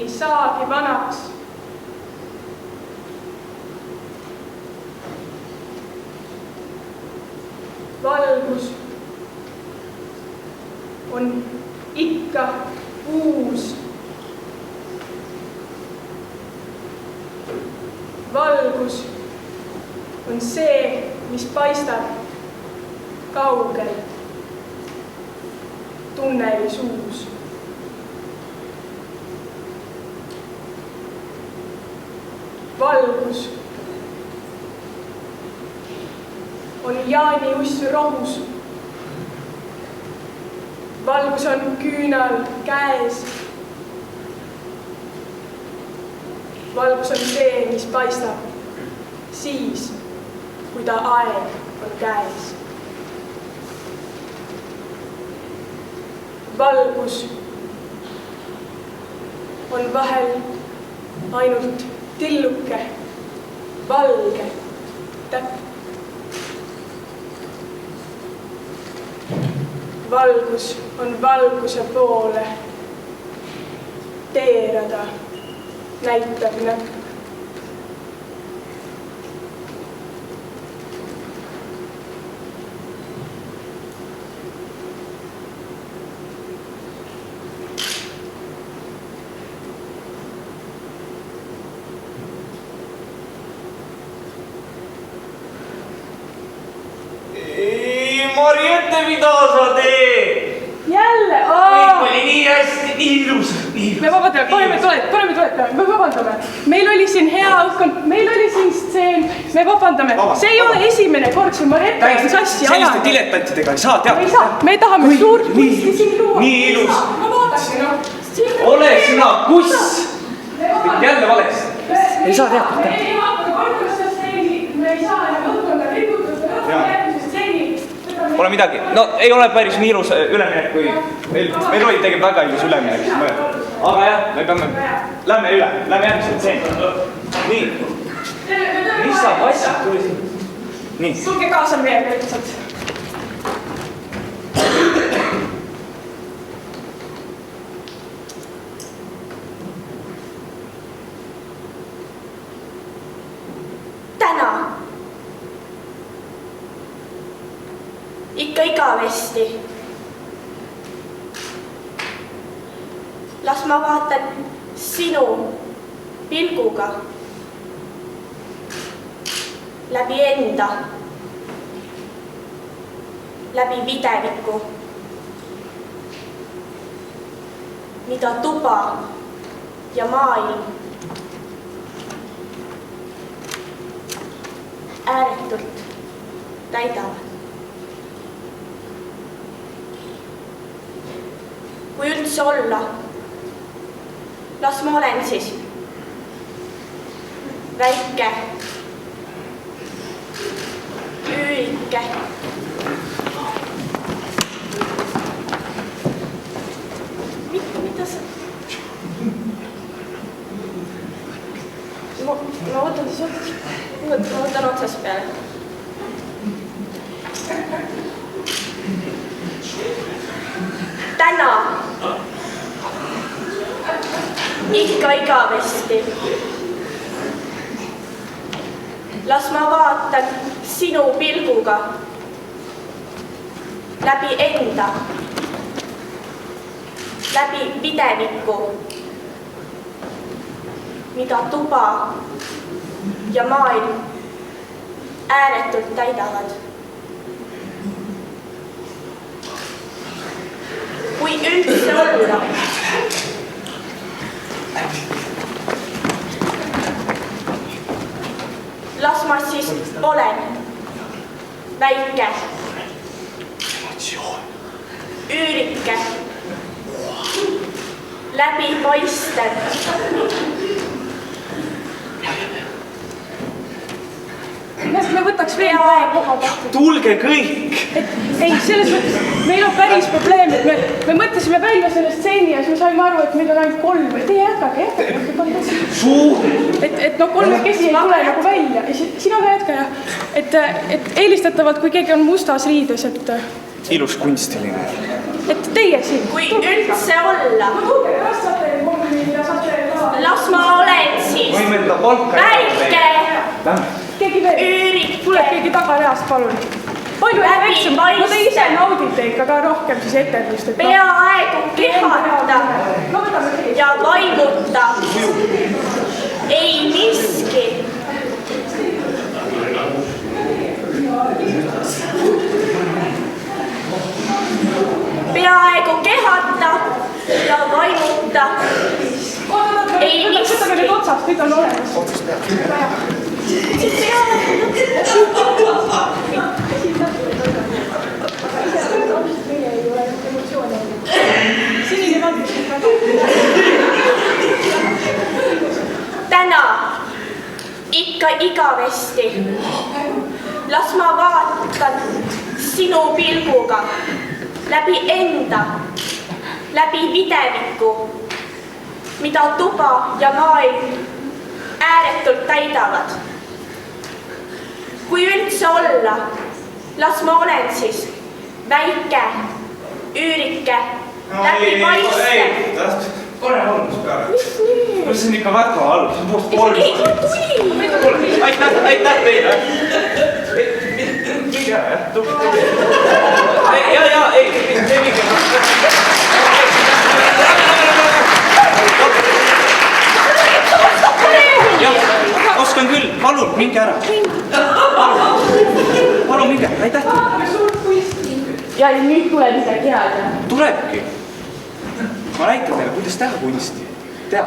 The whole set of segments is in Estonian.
ei saagi vanaks. Valgus on ikka uus. Valgus on see, mis paistab kaugel tunneli suus. Valgus on Jaani Ussu rohus. Valgus on küünal käes. Valgus on see, mis paistab siis, kui ta aeg on käes. Valgus on vahel ainult tilluke, valge täpp. Valgus on valguse poole teerada näitab näpp. Mariette, mida sa teed? Jälle! Kõik oli nii hästi, nii ilus. Me vabandame, paneme tulet, me vabandame. Meil oli siin hea õhkkond, meil oli siin stseen, me vabandame. See ei ole esimene kord, kui Mariette on sassi ajanud. Selliste diletantidega ei saa teada. Me ei saa, me tahame suurt kunsti siin luua. Nii ilus. Ma vaadake, noh. Ole sina kuss. Jälle valesti. Ei saa teada. Me ei vaata valgusse stseeni, me ei saa enam õhkonna riputada, järgmise stseeni. Pole midagi. No ei ole päris nii ilus üleminek, kui meil oli tegelikult väga ilus üleminek. Aga jah, me peame, lähme üle, lähme järgmise stseeni. Nii. Mis sa asjad tuli siin? Nii. Sulge kaasa meiega lihtsalt. Täna. Ikka igavesti. Las ma vaatan sinu pilguga läbi enda, läbi videviku, mida tuba ja maailm ääretult täidavad. Kui üldse olla, las ma olen siis väike, üürike, mida sa... Ma võtan siis, ma võtan otsast peale. Täna ikka igavesti. Las ma vaatan sinu pilguga läbi enda, läbi videviku, mida tuba ja maailm ääretult täidavad. Kui üldse olla, las ma siis olen väike, üürike, läbipaistev. Me võtaks veel koha kohta. Tulge kõik! Ei, selles mõttes, meil on päris probleem, et me mõtlesime välja selle stseeni ja siis me saime aru, et meil on ainult 3. Teie jätkage. Et no 3 kesi ei tule nagu välja. Sina ka jätka, jah. Et eelistatavalt, kui keegi on mustas riides, et... Ilus kunstiline. Et teie siin. Kui üldse olla. Ma tulge, kas saate 3 ja saate ka las ma olen siis võime ta palka väike Keegi veel? üürike. Tuleb keegi tagareast, palun. Palju väiksem, no te ise naudite ikka ka rohkem siis etendust. Peaaegu kehata ja vaimuta. Ei miski. Peaaegu kehata ja vaimuta. Ei miski. Võtame nüüd otsast, nüüd on olemas. Täna ikka igavesti. Las ma vaatan sinu pilguga läbi enda, läbi videviku, mida tuba ja maailm ääretult täidavad. Kui üldse olla, las ma olen siis väike, üürike, läbi paiste. Pane algust peale. Mis nüüd? See on ikka väga halb, see on puust kolm. Tuli! Aitäh teile! Mingi ära, jah? Jah, oskan küll, palun, minge ära. Palun minge, aitäh teile. Ja nüüd tuleb midagi head. Tulebki. Ma näitan teile, kuidas teha kunsti. Tead.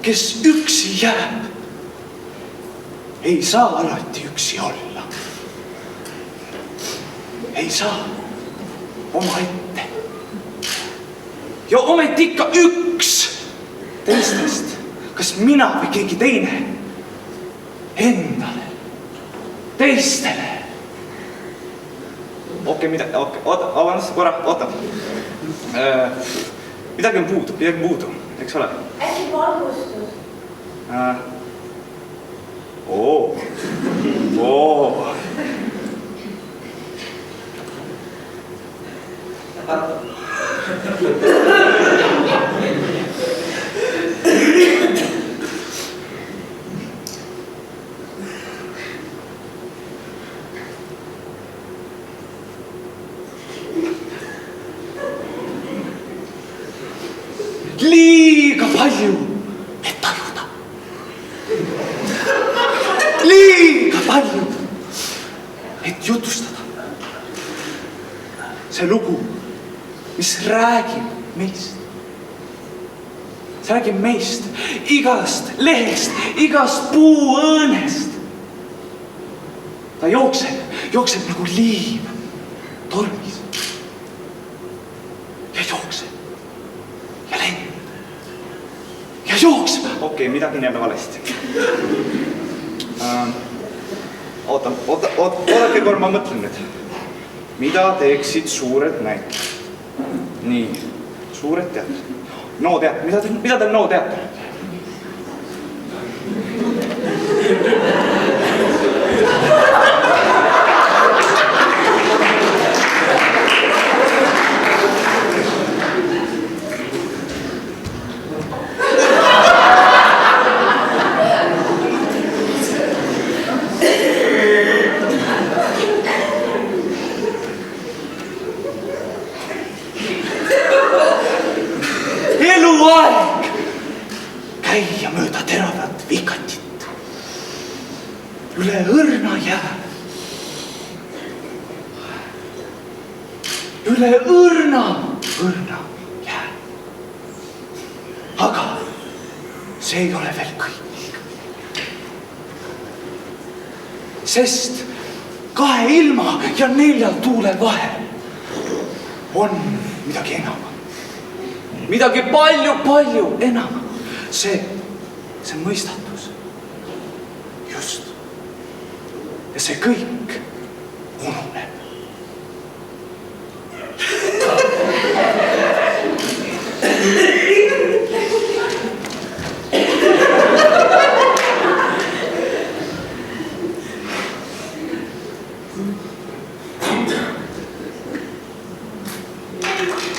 Kes üksi jääb, ei saa alati üksi olla. Ei saa oma ette. Ja ometi ikka üks teistest, kas mina või keegi teine, endale, teistele. Okei, avans, korra, oota. Midagi on puudu, eks ole? Äkki valgustus? Liiga palju, et tajuda. Liiga palju, et jutustada. See lugu, mis räägib meist. See räägib meist, igast lehest, igast puuõõnest. Ta jookseb nagu liiv tormis. Ja jookseb. Ja jookseb. Okei, midagi on jälle valesti. Oodake kord, ma mõtlen nüüd. Mida teeksid suured näitlejad? Nii, suured teatrid. No teatrid, mida teeb no teatr? Eluaeg käia mööda teravat vikatit üle õrna jää. Üle õrna jää. Aga see ei ole veel kõik. Sest 2 ilma ja 4 tuule vahel on midagi enam. Midagi palju enam. See mõistatus. Just. Ja see kõik ununeb. sind.